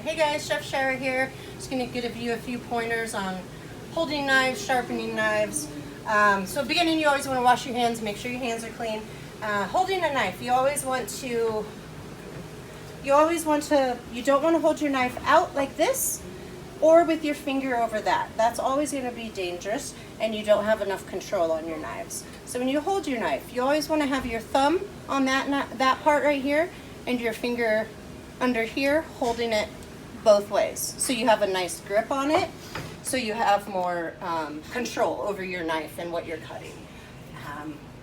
Hey guys, Chef Chera here. Just going to give you a few pointers on holding knives, sharpening knives. So beginning, you always want to wash your hands, make sure your hands are clean. Holding a knife, you don't want to hold your knife out like this or with your finger over that. That's always going to be dangerous and you don't have enough control on your knives. So when you hold your knife, you always want to have your thumb on that part right here and your finger under here holding it both ways. So you have a nice grip on it, so you have more control over your knife and what you're cutting.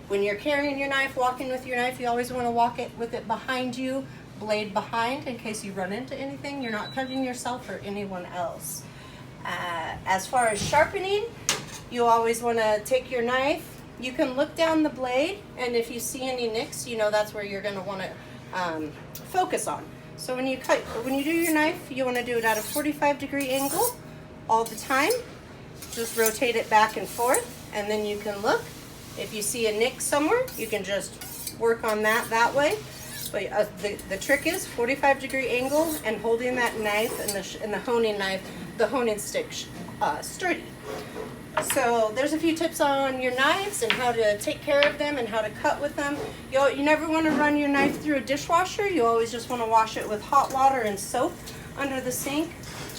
When you're carrying your knife, walking with your knife, you always want to walk it with it behind you, blade behind, in case you run into anything. You're not cutting yourself or anyone else. As far as sharpening, you always want to take your knife. You can look down the blade, and if you see any nicks, you know that's where you're going to want to focus on. So when you do your knife, you want to do it at a 45-degree angle all the time. Just rotate it back and forth, and then you can look. If you see a nick somewhere, you can just work on that way. But the trick is 45-degree angle and holding that knife and the honing knife, the honing stick sturdy. So there's a few tips on your knives and how to take care of them and how to cut with them. You never want to run your knife through a dishwasher. You always just want to wash it with hot water and soap under the sink.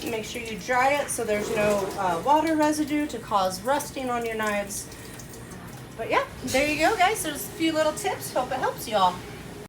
Make sure you dry it so there's no water residue to cause rusting on your knives. But yeah, there you go guys. There's a few little tips. Hope it helps you all.